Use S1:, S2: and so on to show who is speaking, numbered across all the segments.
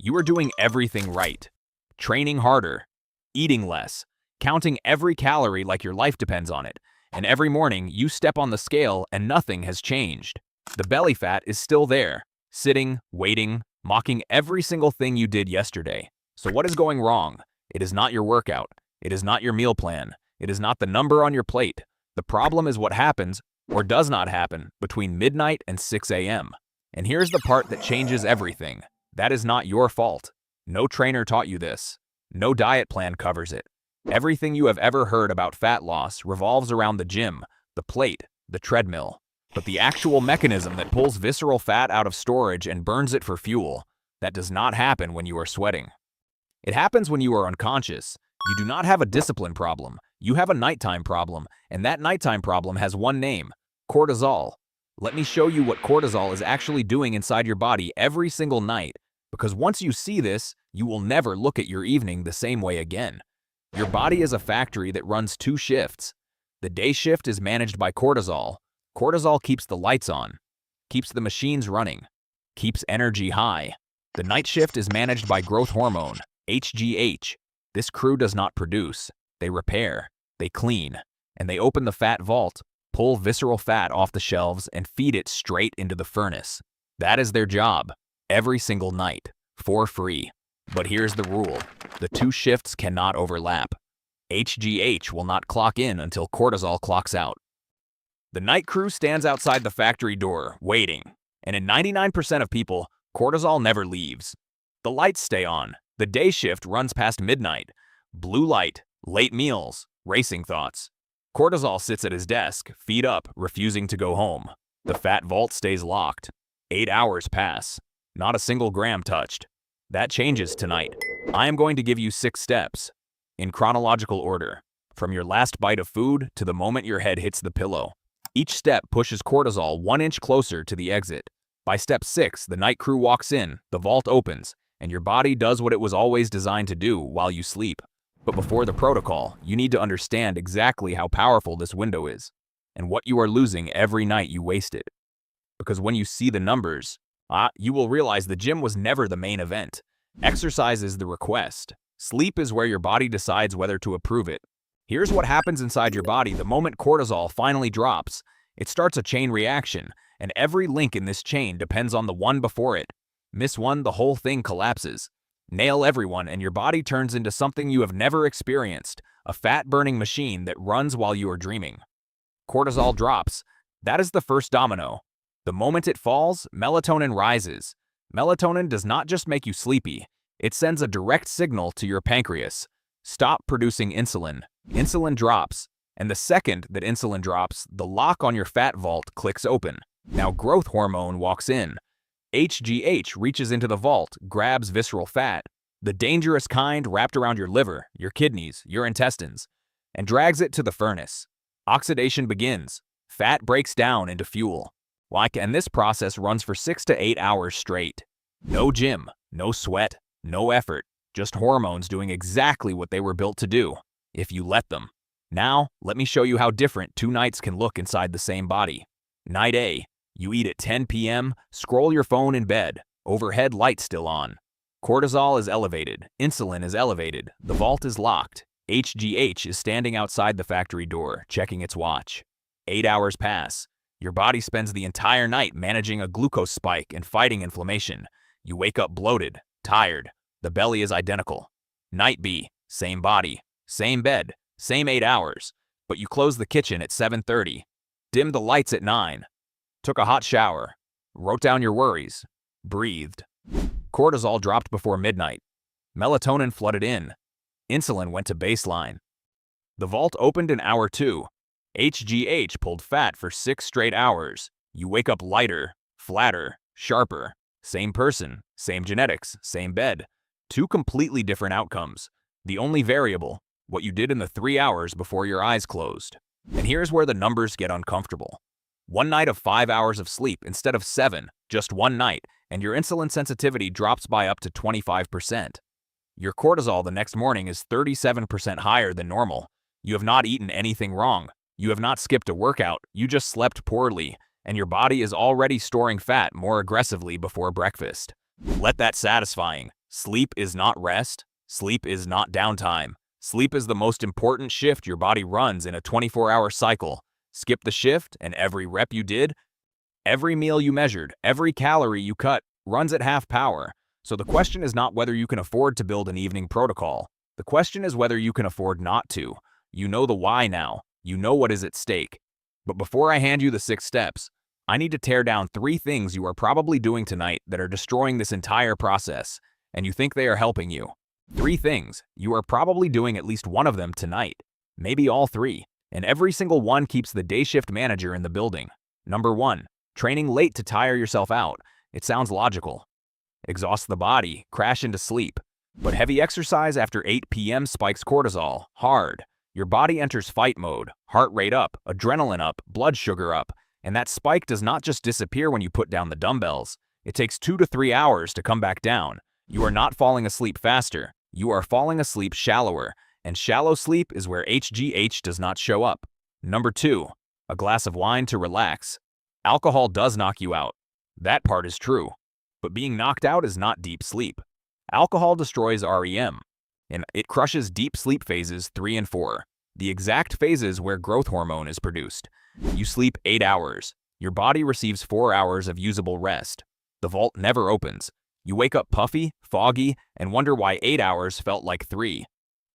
S1: You are doing everything right. Training harder, eating less, counting every calorie like your life depends on it, and every morning you step on the scale and nothing has changed. The belly fat is still there, sitting, waiting, mocking every single thing you did yesterday. So what is going wrong? It is not your workout. It is not your meal plan. It is not the number on your plate. The problem is what happens, or does not happen, between midnight and 6 a.m. And here's the part that changes everything. That is not your fault. No trainer taught you this. No diet plan covers it. Everything you have ever heard about fat loss revolves around the gym, the plate, the treadmill. But the actual mechanism that pulls visceral fat out of storage and burns it for fuel, that does not happen when you are sweating. It happens when you are unconscious. You do not have a discipline problem. You have a nighttime problem, and that nighttime problem has one name: cortisol. Let me show you what cortisol is actually doing inside your body every single night, because once you see this, you will never look at your evening the same way again. Your body is a factory that runs 2 shifts. The day shift is managed by cortisol. Cortisol keeps the lights on, keeps the machines running, keeps energy high. The night shift is managed by growth hormone, HGH. This crew does not produce. They repair, they clean, and they open the fat vault, pull visceral fat off the shelves, and feed it straight into the furnace. That is their job, every single night, for free. But here's the rule: the 2 shifts cannot overlap. HGH will not clock in until cortisol clocks out. The night crew stands outside the factory door, waiting, and in 99% of people, cortisol never leaves. The lights stay on. The day shift runs past midnight. Blue light, late meals, racing thoughts. Cortisol sits at his desk, feet up, refusing to go home. The fat vault stays locked. 8 hours pass. Not a single gram touched. That changes tonight. I am going to give you 6 steps, in chronological order, from your last bite of food to the moment your head hits the pillow. Each step pushes cortisol 1 inch closer to the exit. By step 6, the night crew walks in, the vault opens, and your body does what it was always designed to do while you sleep. But before the protocol, you need to understand exactly how powerful this window is, and what you are losing every night you waste it. Because when you see the numbers, you will realize the gym was never the main event. Exercise is the request. Sleep is where your body decides whether to approve it. Here's what happens inside your body the moment cortisol finally drops. It starts a chain reaction, and every link in this chain depends on the one before it. Miss one, the whole thing collapses. Nail everyone, and your body turns into something you have never experienced, a fat-burning machine that runs while you are dreaming. Cortisol drops. That is the first domino. The moment it falls, melatonin rises. Melatonin does not just make you sleepy. It sends a direct signal to your pancreas. Stop producing insulin. Insulin drops. And the second that insulin drops, the lock on your fat vault clicks open. Now growth hormone walks in. HGH reaches into the vault, grabs visceral fat, the dangerous kind wrapped around your liver, your kidneys, your intestines, and drags it to the furnace. Oxidation begins. Fat breaks down into fuel. And this process runs for 6 to 8 hours straight. No gym, no sweat, no effort, just hormones doing exactly what they were built to do, if you let them. Now, let me show you how different 2 nights can look inside the same body. Night A. You eat at 10 p.m., scroll your phone in bed, overhead light still on. Cortisol is elevated, insulin is elevated, the vault is locked. HGH is standing outside the factory door, checking its watch. 8 hours pass. Your body spends the entire night managing a glucose spike and fighting inflammation. You wake up bloated, tired. The belly is identical. Night B, same body, same bed, same 8 hours. But you close the kitchen at 7:30, dim the lights at 9. Took a hot shower, wrote down your worries, breathed. Cortisol dropped before midnight. Melatonin flooded in. Insulin went to baseline. The vault opened in hour 2. HGH pulled fat for 6 straight hours. You wake up lighter, flatter, sharper. Same person, same genetics, same bed. 2 completely different outcomes. The only variable, what you did in the 3 hours before your eyes closed. And here's where the numbers get uncomfortable. 1 night of 5 hours of sleep instead of 7, just 1 night, and your insulin sensitivity drops by up to 25%. Your cortisol the next morning is 37% higher than normal. You have not eaten anything wrong. You have not skipped a workout. You just slept poorly, and your body is already storing fat more aggressively before breakfast. Let that satisfying, Sleep is not rest. Sleep is not downtime. Sleep is the most important shift your body runs in a 24-hour cycle. Skip the shift, and every rep you did, every meal you measured, every calorie you cut, runs at half power. So the question is not whether you can afford to build an evening protocol. The question is whether you can afford not to. You know the why now. You know what is at stake. But before I hand you the 6 steps, I need to tear down 3 things you are probably doing tonight that are destroying this entire process, and you think they are helping you. 3 things. You are probably doing at least one of them tonight. Maybe all 3. And every single one keeps the day shift manager in the building. Number 1. Training late to tire yourself out. It sounds logical. Exhaust the body, crash into sleep. But heavy exercise after 8 p.m. spikes cortisol, hard. Your body enters fight mode, heart rate up, adrenaline up, blood sugar up. And that spike does not just disappear when you put down the dumbbells. It takes 2 to 3 hours to come back down. You are not falling asleep faster. You are falling asleep shallower. And shallow sleep is where HGH does not show up. Number 2. A glass of wine to relax. Alcohol does knock you out. That part is true. But being knocked out is not deep sleep. Alcohol destroys REM, and it crushes deep sleep phases 3 and 4, the exact phases where growth hormone is produced. You sleep 8 hours. Your body receives 4 hours of usable rest. The vault never opens. You wake up puffy, foggy, and wonder why 8 hours felt like 3.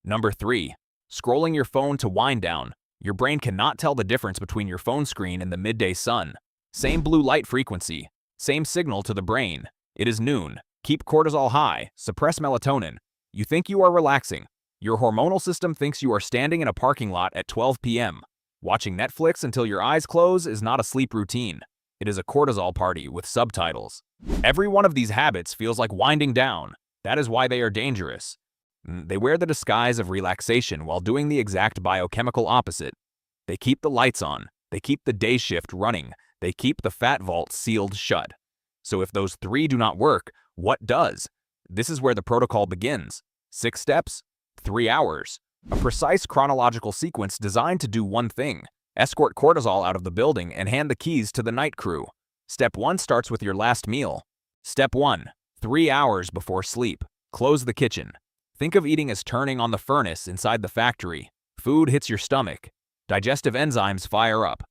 S1: Number 3. Scrolling your phone to wind down. Your brain cannot tell the difference between your phone screen and the midday sun. Same blue light frequency. Same signal to the brain. It is noon. Keep cortisol high. Suppress melatonin. You think you are relaxing. Your hormonal system thinks you are standing in a parking lot at 12 p.m. Watching Netflix until your eyes close is not a sleep routine. It is a cortisol party with subtitles. Every one of these habits feels like winding down. That is why they are dangerous. They wear the disguise of relaxation while doing the exact biochemical opposite. They keep the lights on. They keep the day shift running. They keep the fat vault sealed shut. So if those 3 do not work, what does? This is where the protocol begins. 6 steps, 3 hours. A precise chronological sequence designed to do one thing: escort cortisol out of the building and hand the keys to the night crew. Step 1 starts with your last meal. Step 1. 3 hours before sleep. Close the kitchen. Think of eating as turning on the furnace inside the factory. Food hits your stomach. Digestive enzymes fire up.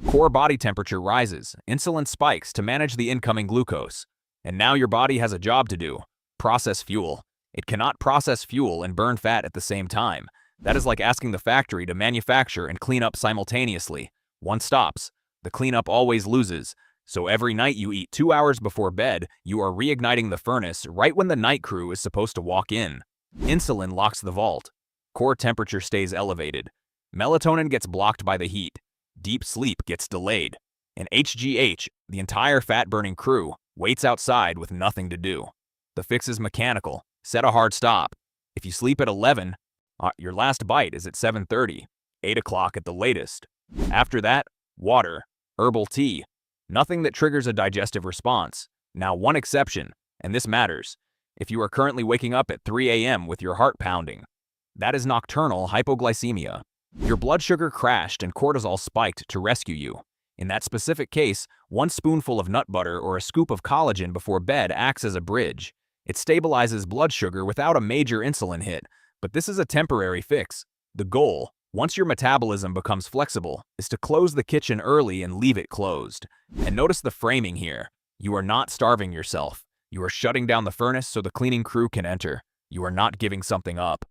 S1: Core body temperature rises. Insulin spikes to manage the incoming glucose. And now your body has a job to do. Process fuel. It cannot process fuel and burn fat at the same time. That is like asking the factory to manufacture and clean up simultaneously. One stops. The cleanup always loses. So every night you eat 2 hours before bed, you are reigniting the furnace right when the night crew is supposed to walk in. Insulin locks the vault. Core temperature stays elevated. Melatonin gets blocked by the heat. Deep sleep gets delayed. And HGH, the entire fat-burning crew, waits outside with nothing to do. The fix is mechanical. Set a hard stop. If you sleep at 11, your last bite is at 7:30, 8 o'clock at the latest. After that, water, herbal tea, nothing that triggers a digestive response. Now one exception, and this matters. If you are currently waking up at 3 a.m. with your heart pounding, that is nocturnal hypoglycemia. Your blood sugar crashed and cortisol spiked to rescue you. In that specific case, 1 spoonful of nut butter or a scoop of collagen before bed acts as a bridge. It stabilizes blood sugar without a major insulin hit, but this is a temporary fix. The goal, once your metabolism becomes flexible, is to close the kitchen early and leave it closed. And notice the framing here. You are not starving yourself. You are shutting down the furnace so the cleaning crew can enter. You are not giving something up.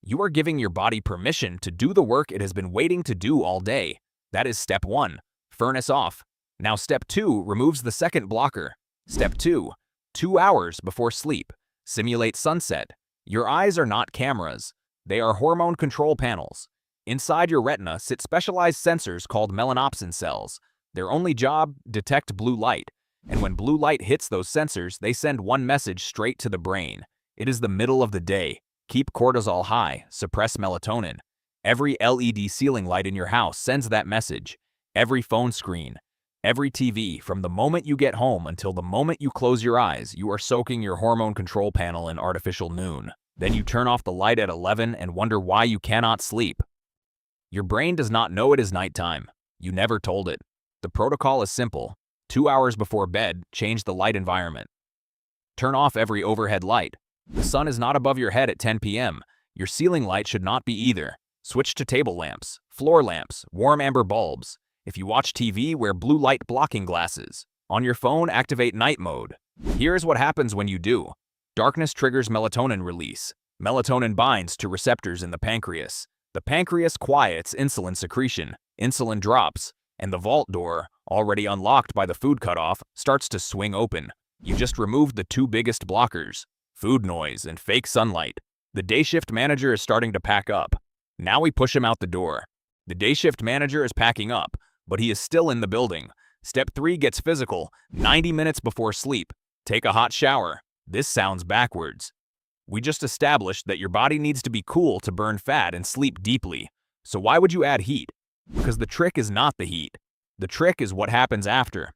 S1: You are giving your body permission to do the work it has been waiting to do all day. That is step 1, furnace off. Now step 2 removes the second blocker. Step 2, 2 hours before sleep. Simulate sunset. Your eyes are not cameras. They are hormone control panels. Inside your retina sit specialized sensors called melanopsin cells. Their only job, detect blue light. And when blue light hits those sensors, they send one message straight to the brain. It is the middle of the day. Keep cortisol high, suppress melatonin. Every LED ceiling light in your house sends that message. Every phone screen, every TV, from the moment you get home until the moment you close your eyes, you are soaking your hormone control panel in artificial noon. Then you turn off the light at 11 and wonder why you cannot sleep. Your brain does not know it is nighttime. You never told it. The protocol is simple. 2 hours before bed, change the light environment. Turn off every overhead light. The sun is not above your head at 10 p.m. Your ceiling light should not be either. Switch to table lamps, floor lamps, warm amber bulbs. If you watch TV, wear blue light blocking glasses. On your phone, activate night mode. Here's what happens when you do. Darkness triggers melatonin release. Melatonin binds to receptors in the pancreas. The pancreas quiets insulin secretion. Insulin drops, and the vault door, already unlocked by the food cutoff, starts to swing open. You just removed the two biggest blockers, food noise and fake sunlight. The day shift manager is starting to pack up. Now we push him out the door. The day shift manager is packing up, but he is still in the building. Step 3 gets physical, 90 minutes before sleep. Take a hot shower. This sounds backwards. We just established that your body needs to be cool to burn fat and sleep deeply. So why would you add heat? Because the trick is not the heat. The trick is what happens after.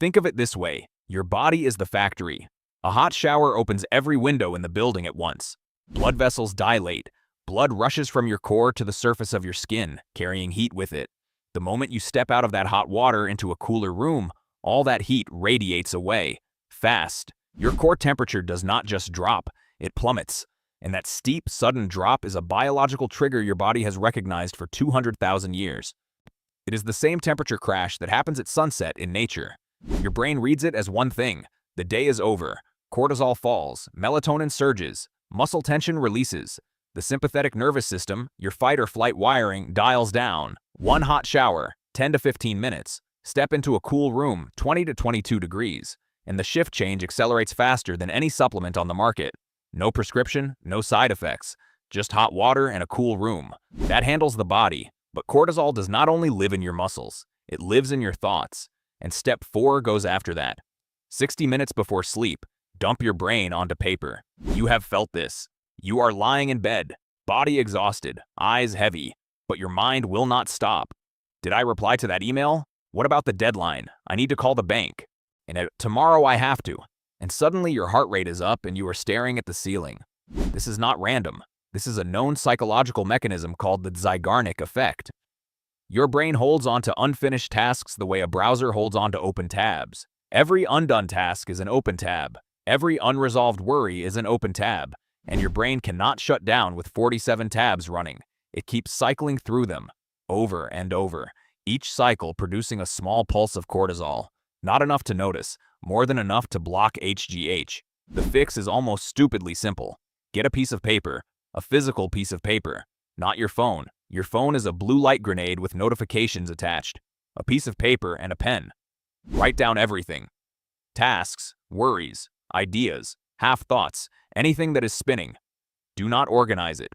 S1: Think of it this way. Your body is the factory. A hot shower opens every window in the building at once. Blood vessels dilate. Blood rushes from your core to the surface of your skin, carrying heat with it. The moment you step out of that hot water into a cooler room, all that heat radiates away. Fast. Your core temperature does not just drop, it plummets. And that steep, sudden drop is a biological trigger your body has recognized for 200,000 years. It is the same temperature crash that happens at sunset in nature. Your brain reads it as one thing. The day is over. Cortisol falls, melatonin surges, muscle tension releases. The sympathetic nervous system, your fight or flight wiring, dials down. One hot shower, 10 to 15 minutes. Step into a cool room, 20 to 22 degrees. And the shift change accelerates faster than any supplement on the market. No prescription, no side effects. Just hot water and a cool room. That handles the body. But cortisol does not only live in your muscles, it lives in your thoughts. And step 4 goes after that. 60 minutes before sleep, dump your brain onto paper. You have felt this. You are lying in bed, body exhausted, eyes heavy, but your mind will not stop. Did I reply to that email? What about the deadline? I need to call the bank. And tomorrow I have to. And suddenly your heart rate is up and you are staring at the ceiling. This is not random. This is a known psychological mechanism called the Zeigarnik effect. Your brain holds on to unfinished tasks the way a browser holds on to open tabs. Every undone task is an open tab. Every unresolved worry is an open tab. And your brain cannot shut down with 47 tabs running. It keeps cycling through them, over and over, each cycle producing a small pulse of cortisol. Not enough to notice, more than enough to block HGH. The fix is almost stupidly simple. Get a piece of paper, a physical piece of paper, not your phone. Your phone is a blue light grenade with notifications attached. A piece of paper and a pen. Write down everything. Tasks, worries, ideas, half-thoughts, anything that is spinning. Do not organize it.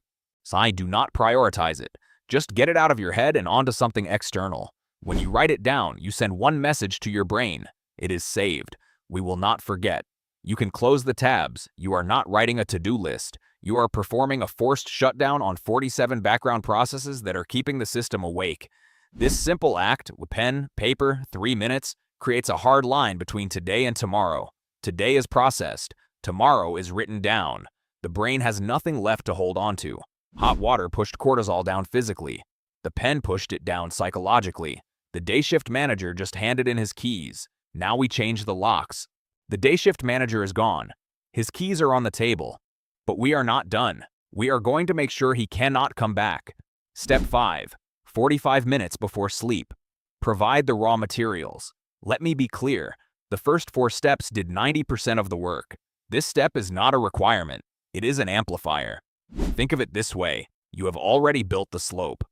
S1: Do not prioritize it. Just get it out of your head and onto something external. When you write it down, you send one message to your brain. It is saved. We will not forget. You can close the tabs. You are not writing a to-do list. You are performing a forced shutdown on 47 background processes that are keeping the system awake. This simple act, with pen, paper, 3 minutes, creates a hard line between today and tomorrow. Today is processed. Tomorrow is written down. The brain has nothing left to hold on to. Hot water pushed cortisol down physically. The pen pushed it down psychologically. The day shift manager just handed in his keys. Now we change the locks. The day shift manager is gone. His keys are on the table. But we are not done. We are going to make sure he cannot come back. Step 5. 45 minutes before sleep. Provide the raw materials. Let me be clear. The first 4 steps did 90% of the work. This step is not a requirement. It is an amplifier. Think of it this way. You have already built the slope.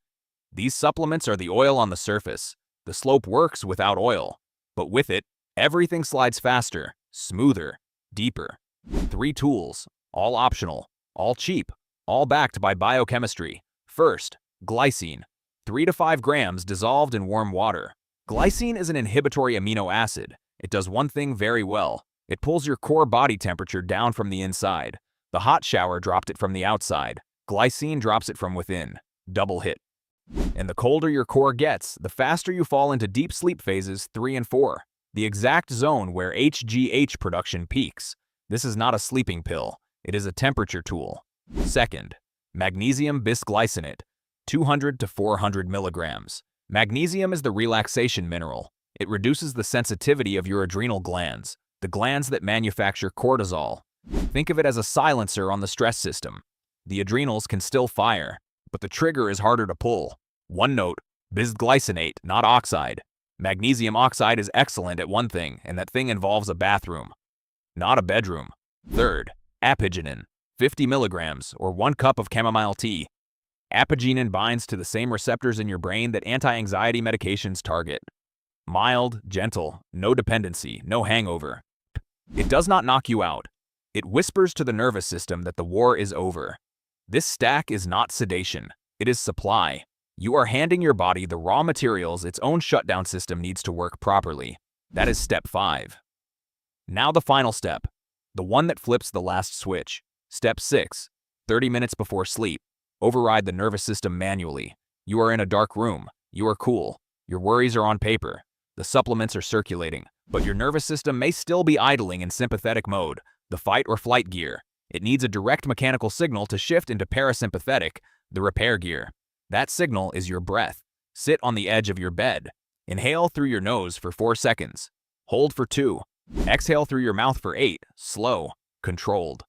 S1: These supplements are the oil on the surface. The slope works without oil. But with it, everything slides faster, smoother, deeper. 3 tools, all optional, all cheap, all backed by biochemistry. First, glycine. 3 to 5 grams dissolved in warm water. Glycine is an inhibitory amino acid. It does one thing very well. It pulls your core body temperature down from the inside. The hot shower dropped it from the outside. Glycine drops it from within. Double hit. And the colder your core gets, the faster you fall into deep sleep phases 3 and 4, the exact zone where HGH production peaks. This is not a sleeping pill. It is a temperature tool. Second, magnesium bisglycinate, 200 to 400 milligrams. Magnesium is the relaxation mineral. It reduces the sensitivity of your adrenal glands, the glands that manufacture cortisol. Think of it as a silencer on the stress system. The adrenals can still fire, but the trigger is harder to pull. One note, bisglycinate, not oxide. Magnesium oxide is excellent at one thing, and that thing involves a bathroom, not a bedroom. Third, apigenin, 50 milligrams, or 1 cup of chamomile tea. Apigenin binds to the same receptors in your brain that anti-anxiety medications target. Mild, gentle, no dependency, no hangover. It does not knock you out. It whispers to the nervous system that the war is over. This stack is not sedation. It is supply. You are handing your body the raw materials its own shutdown system needs to work properly. That is step 5. Now the final step, the one that flips the last switch. Step 6, 30 minutes before sleep. Override the nervous system manually. You are in a dark room. You are cool. Your worries are on paper. The supplements are circulating, but your nervous system may still be idling in sympathetic mode, the fight or flight gear. It needs a direct mechanical signal to shift into parasympathetic, the repair gear. That signal is your breath. Sit on the edge of your bed. Inhale through your nose for 4 seconds. Hold for 2. Exhale through your mouth for 8. Slow, controlled.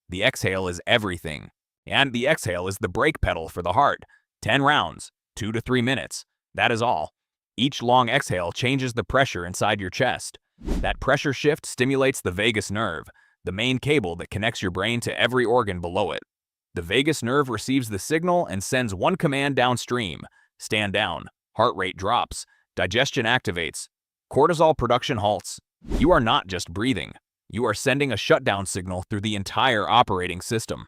S1: The exhale is everything. And the exhale is the brake pedal for the heart. 10 rounds, 2 to 3 minutes. That is all. Each long exhale changes the pressure inside your chest. That pressure shift stimulates the vagus nerve, the main cable that connects your brain to every organ below it. The vagus nerve receives the signal and sends one command downstream. Stand down. Heart rate drops. Digestion activates. Cortisol production halts. You are not just breathing. You are sending a shutdown signal through the entire operating system.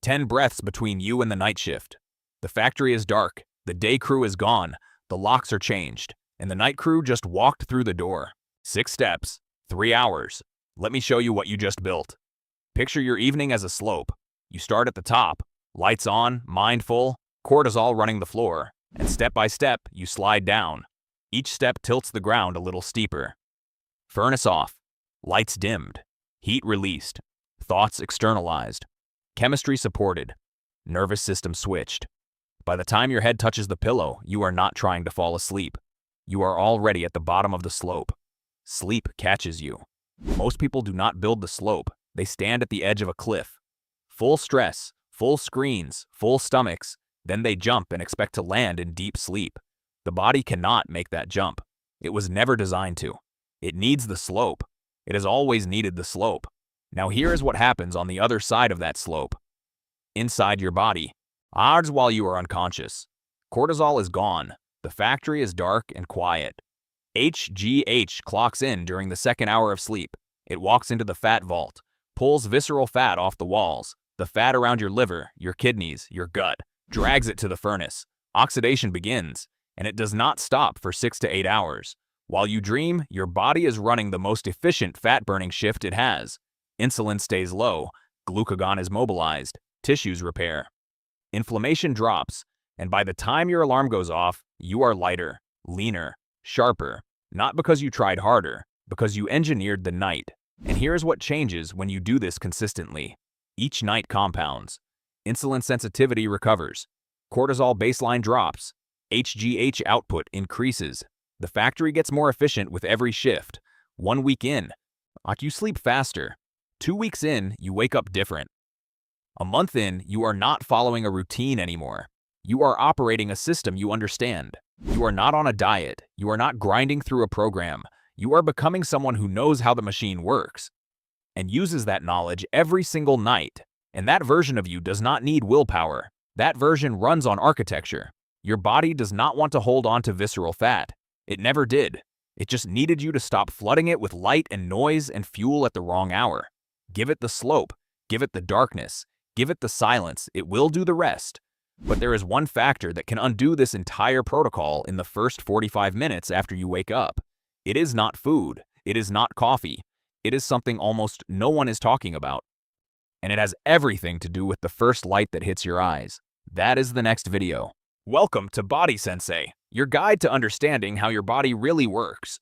S1: 10 breaths between you and the night shift. The factory is dark. The day crew is gone. The locks are changed. And the night crew just walked through the door. 6 steps. 3 hours. Let me show you what you just built. Picture your evening as a slope. You start at the top. Lights on, mind full, cortisol running the floor. And step by step, you slide down. Each step tilts the ground a little steeper. Furnace off. Lights dimmed. Heat released. Thoughts externalized. Chemistry supported. Nervous system switched. By the time your head touches the pillow, you are not trying to fall asleep. You are already at the bottom of the slope. Sleep catches you. Most people do not build the slope. They stand at the edge of a cliff. Full stress, full screens, full stomachs. Then they jump and expect to land in deep sleep. The body cannot make that jump. It was never designed to. It needs the slope. It has always needed the slope. Now here is what happens on the other side of that slope. Inside your body, odds while you are unconscious. Cortisol is gone. The factory is dark and quiet. HGH clocks in during the 2nd hour of sleep. It walks into the fat vault, pulls visceral fat off the walls, the fat around your liver, your kidneys, your gut, drags it to the furnace. Oxidation begins, and it does not stop for 6 to 8 hours. While you dream, your body is running the most efficient fat-burning shift it has. Insulin stays low, glucagon is mobilized, tissues repair. Inflammation drops, and by the time your alarm goes off, you are lighter, leaner, sharper. Not because you tried harder, because you engineered the night. And here's what changes when you do this consistently. Each night compounds. Insulin sensitivity recovers. Cortisol baseline drops. HGH output increases. The factory gets more efficient with every shift. 1 week in, you sleep faster. 2 weeks in, you wake up different. A month in, you are not following a routine anymore. You are operating a system you understand. You are not on a diet. You are not grinding through a program. You are becoming someone who knows how the machine works and uses that knowledge every single night. And that version of you does not need willpower. That version runs on architecture. Your body does not want to hold on to visceral fat. It never did. It just needed you to stop flooding it with light and noise and fuel at the wrong hour. Give it the slope. Give it the darkness. Give it the silence. It will do the rest. But there is one factor that can undo this entire protocol in the first 45 minutes after you wake up. It is not food. It is not coffee. It is something almost no one is talking about. And it has everything to do with the first light that hits your eyes. That is the next video. Welcome to Body Sensei, your guide to understanding how your body really works.